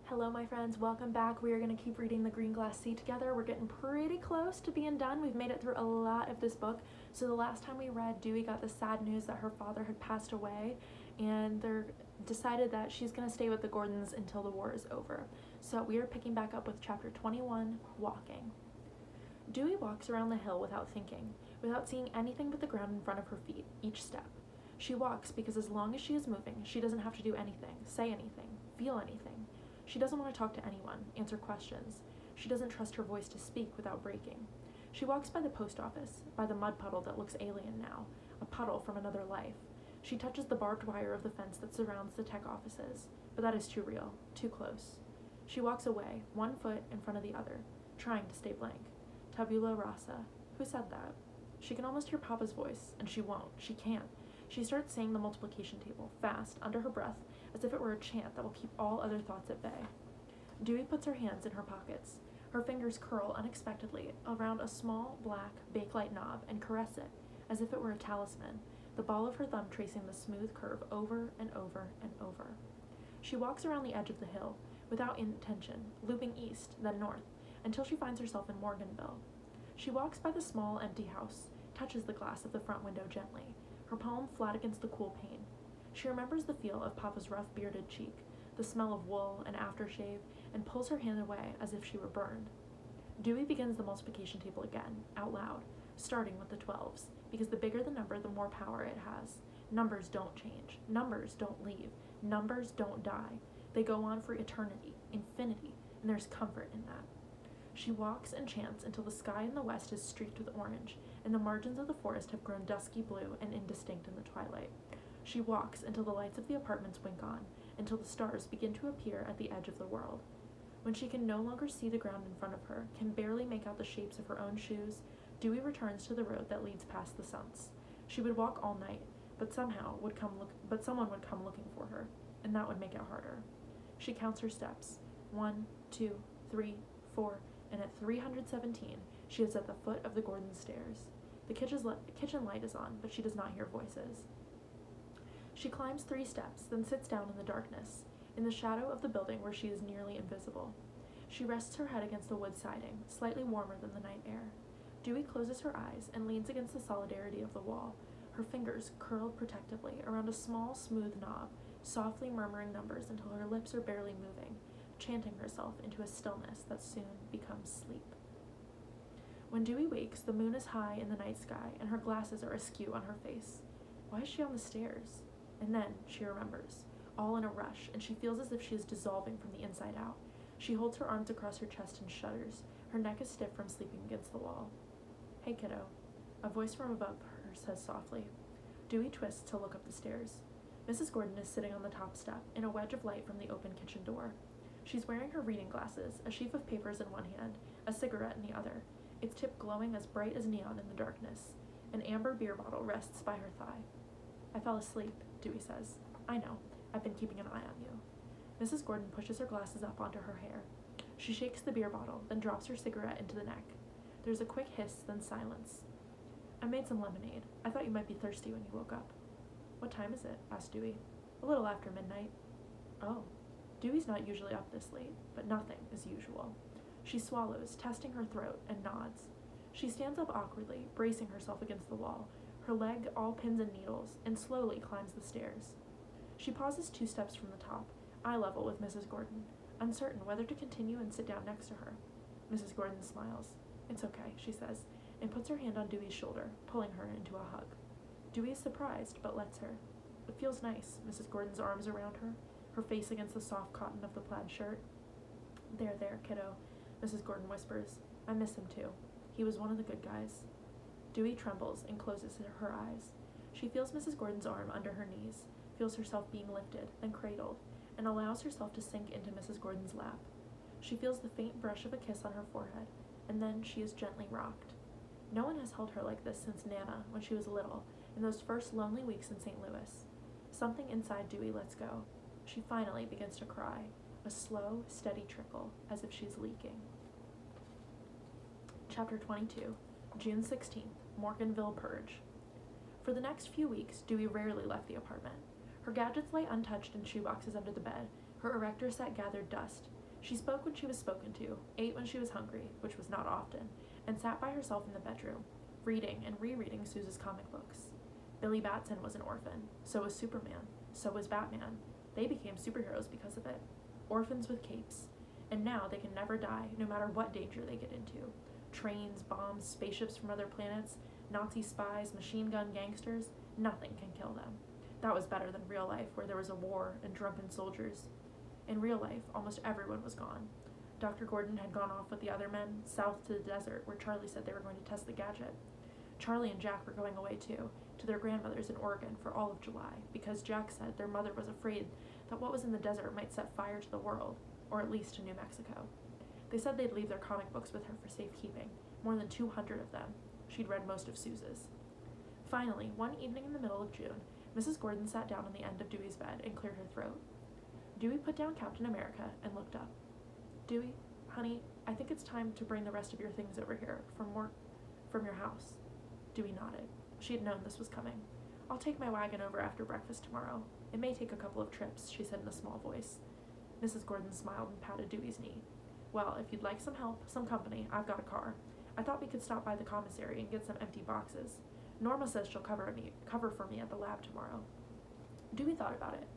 Hello, my friends. Welcome back. We are going to keep reading The Green Glass Sea together. We're getting pretty close to being done. We've made it through a lot of this book. So the last time we read, Dewey got the sad news that her father had passed away, and they're decided that she's going to stay with the Gordons until the war is over. So we are picking back up with chapter 21, Walking. Dewey walks around the hill without thinking, without seeing anything but the ground in front of her feet, each step. She walks because as long as she is moving, she doesn't have to do anything, say anything, feel anything. She doesn't want to talk to anyone, answer questions. She doesn't trust her voice to speak without breaking. She walks by the post office, by the mud puddle that looks alien now, a puddle from another life. She touches the barbed wire of the fence that surrounds the tech offices, but that is too real, too close. She walks away, one foot in front of the other, trying to stay blank. Tabula rasa. Who said that? She can almost hear Papa's voice, and she won't. She can't. She starts saying the multiplication table, fast, under her breath, as if it were a chant that will keep all other thoughts at bay. Dewey puts her hands in her pockets. Her fingers curl unexpectedly around a small, black, bakelite knob and caress it, as if it were a talisman, the ball of her thumb tracing the smooth curve over and over and over. She walks around the edge of the hill, without intention, looping east, then north, until she finds herself in Morganville. She walks by the small, empty house, touches the glass of the front window gently, her palm flat against the cool pane. She remembers the feel of Papa's rough bearded cheek, the smell of wool and aftershave, and pulls her hand away as if she were burned. Dewey begins the multiplication table again, out loud, starting with the 12s, because the bigger the number, the more power it has. Numbers don't change. Numbers don't leave. Numbers don't die. They go on for eternity, infinity, and there's comfort in that. She walks and chants until the sky in the west is streaked with orange, and the margins of the forest have grown dusky blue and indistinct in the twilight. She walks until the lights of the apartments wink on, until the stars begin to appear at the edge of the world. When she can no longer see the ground in front of her, can barely make out the shapes of her own shoes, Dewey returns to the road that leads past the sunts. She would walk all night, but someone would come looking for her, and that would make it harder. She counts her steps. 1, 2, 3, 4, and at 317, she is at the foot of the Gordon stairs. The kitchen light is on, but she does not hear voices. She climbs 3 steps, then sits down in the darkness, in the shadow of the building where she is nearly invisible. She rests her head against the wood siding, slightly warmer than the night air. Dewey closes her eyes and leans against the solidarity of the wall, her fingers curled protectively around a small, smooth knob, softly murmuring numbers until her lips are barely moving, chanting herself into a stillness that soon becomes sleep. When Dewey wakes, the moon is high in the night sky, and her glasses are askew on her face. Why is she on the stairs? And then she remembers, all in a rush, and she feels as if she is dissolving from the inside out. She holds her arms across her chest and shudders. Her neck is stiff from sleeping against the wall. Hey, kiddo. A voice from above her says softly. Dewey twists to look up the stairs. Mrs. Gordon is sitting on the top step, in a wedge of light from the open kitchen door. She's wearing her reading glasses, a sheaf of papers in one hand, a cigarette in the other, its tip glowing as bright as neon in the darkness. An amber beer bottle rests by her thigh. I fell asleep, Dewey says. I know. I've been keeping an eye on you. Mrs. Gordon pushes her glasses up onto her hair. She shakes the beer bottle, then drops her cigarette into the neck. There's a quick hiss, then silence. I made some lemonade. I thought you might be thirsty when you woke up. What time is it? Asked Dewey. A little after midnight. Oh. Dewey's not usually up this late, but nothing is usual. She swallows, testing her throat, and nods. She stands up awkwardly, bracing herself against the wall, her leg all pins and needles, and slowly climbs the stairs. She pauses 2 steps from the top, eye level with Mrs. Gordon, uncertain whether to continue and sit down next to her. Mrs. Gordon smiles. It's okay, she says, and puts her hand on Dewey's shoulder, pulling her into a hug. Dewey is surprised, but lets her. It feels nice, Mrs. Gordon's arms around her, her face against the soft cotton of the plaid shirt. There, kiddo, Mrs. Gordon whispers. I miss him too. He was one of the good guys. Dewey trembles and closes her eyes. She feels Mrs. Gordon's arm under her knees, feels herself being lifted, then cradled, and allows herself to sink into Mrs. Gordon's lap. She feels the faint brush of a kiss on her forehead, and then she is gently rocked. No one has held her like this since Nana, when she was little, in those first lonely weeks in St. Louis. Something inside Dewey lets go. She finally begins to cry, a slow, steady trickle, as if she's leaking. Chapter 22, June 16th, Morganville Purge. For the next few weeks, Dewey rarely left the apartment. Her gadgets lay untouched in shoeboxes under the bed, her erector set gathered dust, She spoke when she was spoken to, ate when she was hungry, which was not often, and sat by herself in the bedroom, reading and rereading Suze's comic books. Billy Batson was an orphan. So was Superman. So was Batman. They became superheroes because of it. Orphans with capes. And now they can never die, no matter what danger they get into. Trains, bombs, spaceships from other planets, Nazi spies, machine gun gangsters, nothing can kill them. That was better than real life, where there was a war and drunken soldiers. In real life, almost everyone was gone. Dr. Gordon had gone off with the other men, south to the desert, where Charlie said they were going to test the gadget. Charlie and Jack were going away too, to their grandmother's in Oregon for all of July, because Jack said their mother was afraid that what was in the desert might set fire to the world, or at least to New Mexico. They said they'd leave their comic books with her for safekeeping, more than 200 of them. She'd read most of Suze's. Finally, one evening in the middle of June, Mrs. Gordon sat down on the end of Dewey's bed and cleared her throat. Dewey put down Captain America and looked up. Dewey, honey, I think it's time to bring the rest of your things over here from your house. Dewey nodded. She had known this was coming. I'll take my wagon over after breakfast tomorrow. It may take a couple of trips, she said in a small voice. Mrs. Gordon smiled and patted Dewey's knee. Well, if you'd like some help, some company, I've got a car. I thought we could stop by the commissary and get some empty boxes. Norma says she'll cover for me at the lab tomorrow. Dewey thought about it.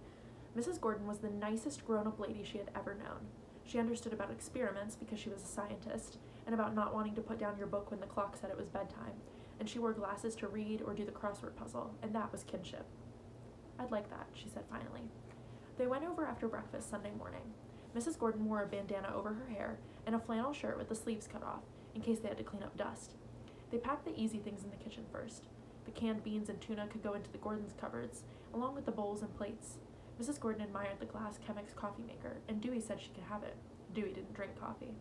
Mrs. Gordon was the nicest grown-up lady she had ever known. She understood about experiments because she was a scientist, and about not wanting to put down your book when the clock said it was bedtime, and she wore glasses to read or do the crossword puzzle, and that was kinship. I'd like that, she said finally. They went over after breakfast Sunday morning. Mrs. Gordon wore a bandana over her hair and a flannel shirt with the sleeves cut off, in case they had to clean up dust. They packed the easy things in the kitchen first. The canned beans and tuna could go into the Gordons' cupboards, along with the bowls and plates. Mrs. Gordon admired the glass Chemex coffee maker, and Dewey said she could have it. Dewey didn't drink coffee.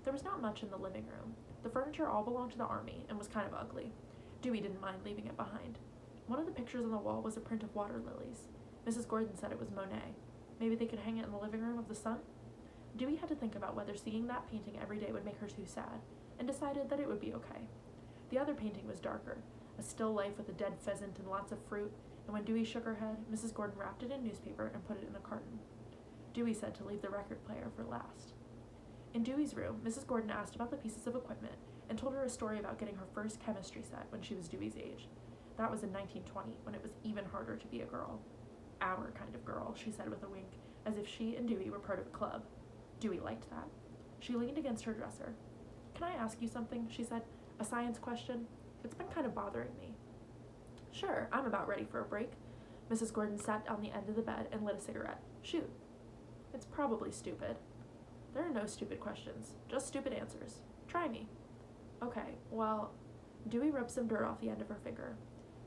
There was not much in the living room. The furniture all belonged to the army and was kind of ugly. Dewey didn't mind leaving it behind. One of the pictures on the wall was a print of water lilies. Mrs. Gordon said it was Monet. Maybe they could hang it in the living room of the sun? Dewey had to think about whether seeing that painting every day would make her too sad, and decided that it would be okay. The other painting was darker, a still life with a dead pheasant and lots of fruit, and when Dewey shook her head, Mrs. Gordon wrapped it in newspaper and put it in a carton. Dewey said to leave the record player for last. In Dewey's room, Mrs. Gordon asked about the pieces of equipment and told her a story about getting her first chemistry set when she was Dewey's age. That was in 1920, when it was even harder to be a girl. Our kind of girl, she said with a wink, as if she and Dewey were part of a club. Dewey liked that. She leaned against her dresser. Can I ask you something? She said. A science question? It's been kind of bothering me. Sure, I'm about ready for a break. Mrs. Gordon sat on the end of the bed and lit a cigarette. Shoot. It's probably stupid. There are no stupid questions, just stupid answers. Try me. Okay, well, Dewey rubbed some dirt off the end of her finger.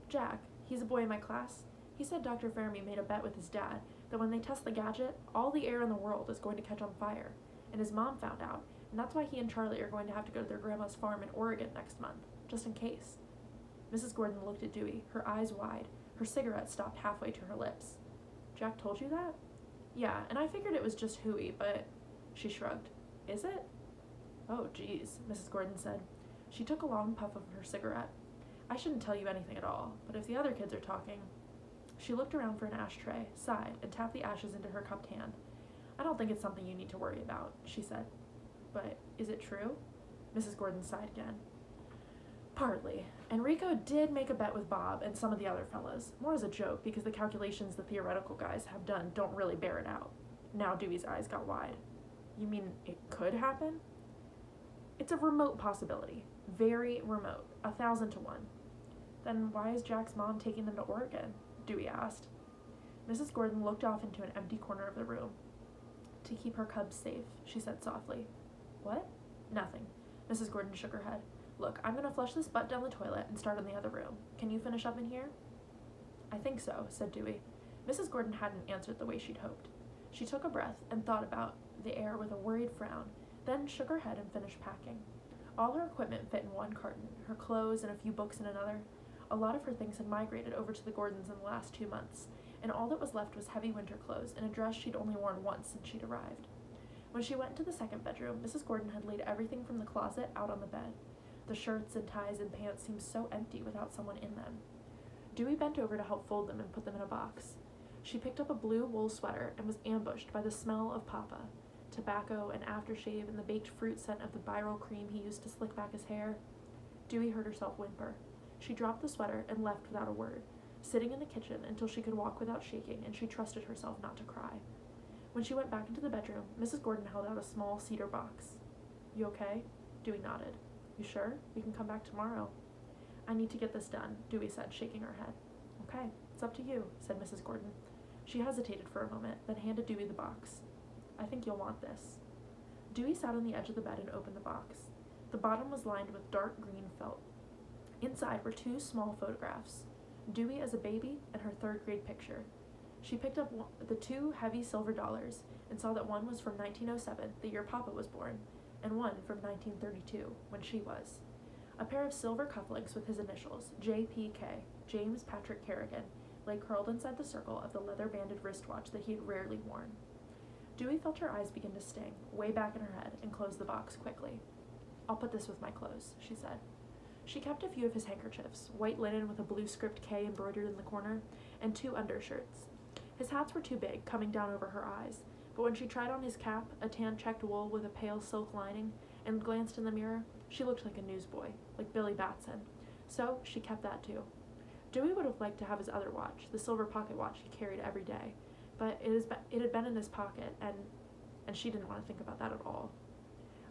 Jack, he's a boy in my class. He said Dr. Fermi made a bet with his dad that when they test the gadget, all the air in the world is going to catch on fire. And his mom found out, and that's why he and Charlie are going to have to go to their grandma's farm in Oregon next month, just in case. Mrs. Gordon looked at Dewey, her eyes wide, her cigarette stopped halfway to her lips. Jack told you that? Yeah, and I figured it was just hooey, but... She shrugged. Is it? Oh, geez, Mrs. Gordon said. She took a long puff of her cigarette. I shouldn't tell you anything at all, but if the other kids are talking... She looked around for an ashtray, sighed, and tapped the ashes into her cupped hand. I don't think it's something you need to worry about, she said. But is it true? Mrs. Gordon sighed again. Partly. Enrico did make a bet with Bob and some of the other fellas, more as a joke because the calculations the theoretical guys have done don't really bear it out. Now Dewey's eyes got wide. You mean it could happen? It's a remote possibility. Very remote. 1,000 to 1. Then why is Jack's mom taking them to Oregon? Dewey asked. Mrs. Gordon looked off into an empty corner of the room. To keep her cubs safe, she said softly. What? Nothing. Mrs. Gordon shook her head. Look, I'm going to flush this butt down the toilet and start in the other room. Can you finish up in here? I think so, said Dewey. Mrs. Gordon hadn't answered the way she'd hoped. She took a breath and thought about the air with a worried frown, then shook her head and finished packing. All her equipment fit in one carton, her clothes and a few books in another. A lot of her things had migrated over to the Gordons in the last 2 months, and all that was left was heavy winter clothes and a dress she'd only worn once since she'd arrived. When she went into the second bedroom, Mrs. Gordon had laid everything from the closet out on the bed. The shirts and ties and pants seemed so empty without someone in them. Dewey bent over to help fold them and put them in a box. She picked up a blue wool sweater and was ambushed by the smell of Papa. tobacco and aftershave and the baked fruit scent of the Biral cream he used to slick back his hair. Dewey heard herself whimper. She dropped the sweater and left without a word, sitting in the kitchen until she could walk without shaking, and she trusted herself not to cry. When she went back into the bedroom, Mrs. Gordon held out a small cedar box. You okay? Dewey nodded. You sure? We can come back tomorrow. I need to get this done, Dewey said, shaking her head. Okay, it's up to you, said Mrs. Gordon. She hesitated for a moment, then handed Dewey the box. I think you'll want this. Dewey sat on the edge of the bed and opened the box. The bottom was lined with dark green felt. Inside were 2 small photographs, Dewey as a baby and her 3rd grade picture. She picked up the 2 heavy silver dollars and saw that one was from 1907, the year Papa was born, and one from 1932, when she was. A pair of silver cufflinks with his initials, JPK, James Patrick Kerrigan, lay curled inside the circle of the leather-banded wristwatch that he had rarely worn. Dewey felt her eyes begin to sting, way back in her head, and closed the box quickly. I'll put this with my clothes, she said. She kept a few of his handkerchiefs, white linen with a blue script K embroidered in the corner, and 2 undershirts. His hats were too big, coming down over her eyes, but when she tried on his cap, a tan-checked wool with a pale silk lining, and glanced in the mirror, she looked like a newsboy, like Billy Batson. So she kept that too. Dewey would have liked to have his other watch, the silver pocket watch he carried every day, but it had been in his pocket, and she didn't want to think about that at all.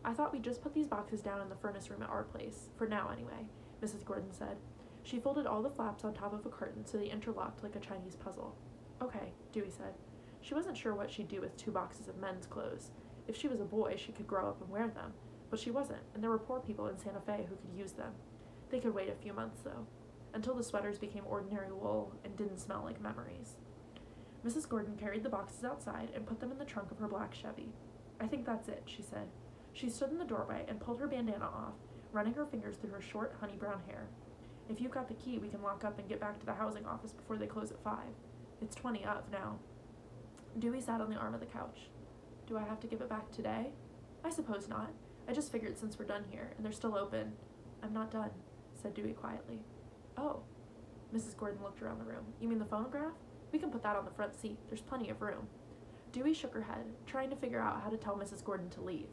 I thought we'd just put these boxes down in the furnace room at our place, for now anyway, Mrs. Gordon said. She folded all the flaps on top of a curtain so they interlocked like a Chinese puzzle. Okay, Dewey said. She wasn't sure what she'd do with 2 boxes of men's clothes. If she was a boy, she could grow up and wear them, but she wasn't, and there were poor people in Santa Fe who could use them. They could wait a few months, though, until the sweaters became ordinary wool and didn't smell like memories. Mrs. Gordon carried the boxes outside and put them in the trunk of her black Chevy. I think that's it, she said. She stood in the doorway and pulled her bandana off, running her fingers through her short, honey-brown hair. If you've got the key, we can lock up and get back to the housing office before they close at 5. It's 20 of now. Dewey sat on the arm of the couch. Do I have to give it back today? I suppose not. I just figured since we're done here, and they're still open. I'm not done, said Dewey quietly. Oh. Mrs. Gordon looked around the room. You mean the phonograph? We can put that on the front seat. There's plenty of room. Dewey shook her head, trying to figure out how to tell Mrs. Gordon to leave.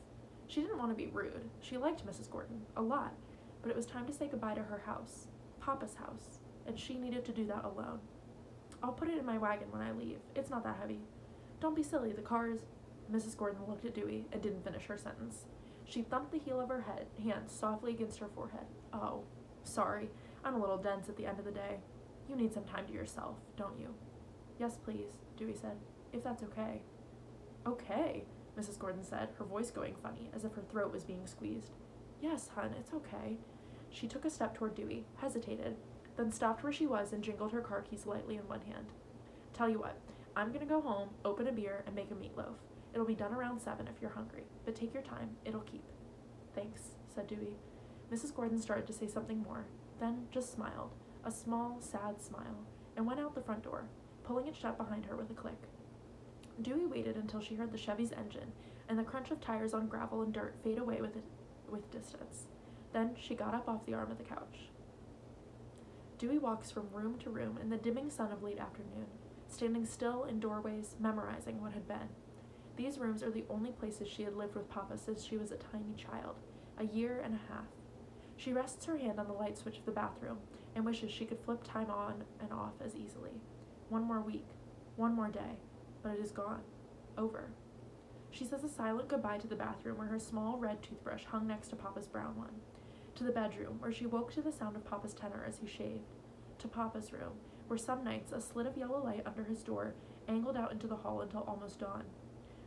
She didn't want to be rude. She liked Mrs. Gordon a lot, but it was time to say goodbye to her house, Papa's house, and she needed to do that alone. I'll put it in my wagon when I leave. It's not that heavy. Don't be silly, the car's... Mrs. Gordon looked at Dewey and didn't finish her sentence. She thumped the heel of her hand softly against her forehead. Oh, sorry. I'm a little dense at the end of the day. You need some time to yourself, don't you? Yes, please, Dewey said, if that's okay. Okay, Mrs. Gordon said, her voice going funny, as if her throat was being squeezed. Yes, hon, it's okay. She took a step toward Dewey, hesitated, then stopped where she was and jingled her car keys lightly in one hand. Tell you what, I'm gonna go home, open a beer, and make a meatloaf. It'll be done around 7 if you're hungry, but take your time, it'll keep. Thanks, said Dewey. Mrs. Gordon started to say something more, then just smiled, a small, sad smile, and went out the front door, pulling it shut behind her with a click. Dewey waited until she heard the Chevy's engine and the crunch of tires on gravel and dirt fade away with distance. Then she got up off the arm of the couch. Dewey walks from room to room in the dimming sun of late afternoon, standing still in doorways, memorizing what had been. These rooms are the only places she had lived with Papa since she was a tiny child, a year and a half. She rests her hand on the light switch of the bathroom and wishes she could flip time on and off as easily. One more week, one more day, but it is gone. Over. She says a silent goodbye to the bathroom where her small red toothbrush hung next to Papa's brown one, to the bedroom where she woke to the sound of Papa's tenor as he shaved, to Papa's room where some nights a slit of yellow light under his door angled out into the hall until almost dawn,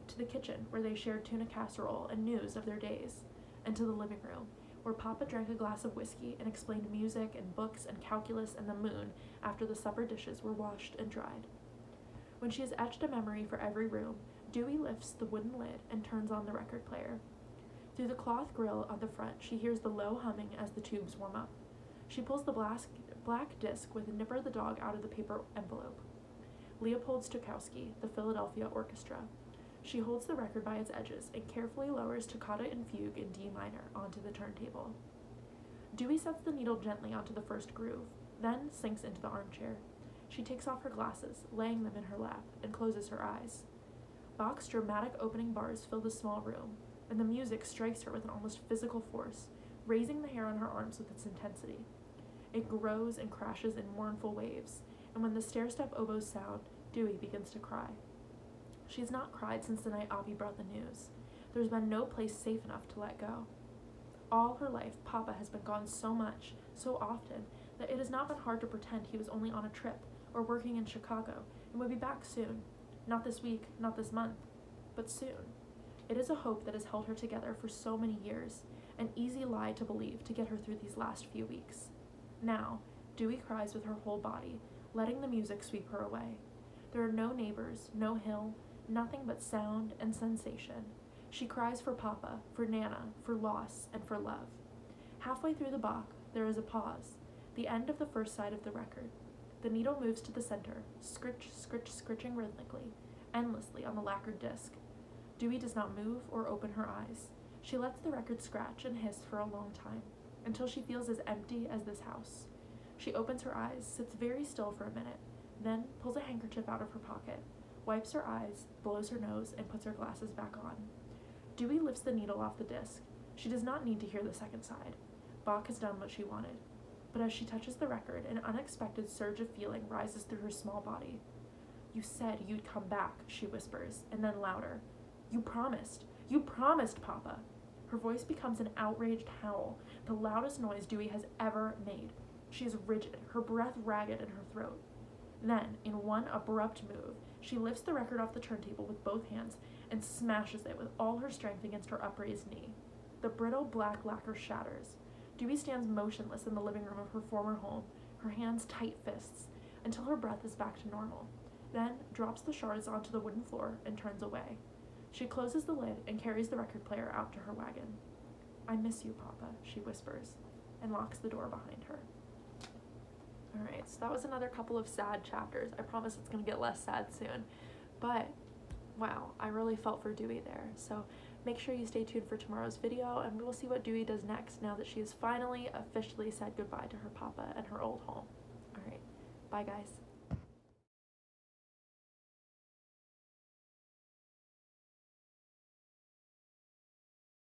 to the kitchen where they shared tuna casserole and news of their days, and to the living room where Papa drank a glass of whiskey and explained music and books and calculus and the moon after the supper dishes were washed and dried. When she has etched a memory for every room, Dewey lifts the wooden lid and turns on the record player. Through the cloth grill on the front, she hears the low humming as the tubes warm up. She pulls the black disc with Nipper the dog out of the paper envelope. Leopold Stokowski, the Philadelphia Orchestra. She holds the record by its edges and carefully lowers Toccata and Fugue in D minor onto the turntable. Dewey sets the needle gently onto the first groove, then sinks into the armchair. She takes off her glasses, laying them in her lap, and closes her eyes. Bach's dramatic opening bars fill the small room, and the music strikes her with an almost physical force, raising the hair on her arms with its intensity. It grows and crashes in mournful waves, and when the stair-step oboes sound, Dewey begins to cry. She has not cried since the night Abby brought the news. There's been no place safe enough to let go. All her life, Papa has been gone so much, so often, that it has not been hard to pretend he was only on a trip or working in Chicago and would be back soon. Not this week, not this month, but soon. It is a hope that has held her together for so many years, an easy lie to believe to get her through these last few weeks. Now, Dewey cries with her whole body, letting the music sweep her away. There are no neighbors, no hill, nothing but sound and sensation. She cries for Papa, for Nana, for loss, and for love. Halfway through the Bach, there is a pause, the end of the first side of the record. The needle moves to the center, scritch, scritch, scritching rhythmically, endlessly on the lacquered disc. Dewey does not move or open her eyes. She lets the record scratch and hiss for a long time, until she feels as empty as this house. She opens her eyes, sits very still for a minute, then pulls a handkerchief out of her pocket, wipes her eyes, blows her nose, and puts her glasses back on. Dewey lifts the needle off the disc. She does not need to hear the second side. Bach has done what she wanted. But as she touches the record, an unexpected surge of feeling rises through her small body. "You said you'd come back," she whispers, and then louder. You promised, Papa." Her voice becomes an outraged howl, the loudest noise Dewey has ever made. She is rigid, her breath ragged in her throat. Then, in one abrupt move, she lifts the record off the turntable with both hands and smashes it with all her strength against her upraised knee. The brittle black lacquer shatters. Dewey stands motionless in the living room of her former home, her hands tight fists, until her breath is back to normal, then drops the shards onto the wooden floor and turns away. She closes the lid and carries the record player out to her wagon. "I miss you, Papa," she whispers, and locks the door behind her. Alright, so that was another couple of sad chapters. I promise it's going to get less sad soon. But, wow, I really felt for Dewey there. So make sure you stay tuned for tomorrow's video, and we will see what Dewey does next now that she has finally officially said goodbye to her Papa and her old home. Alright, bye guys.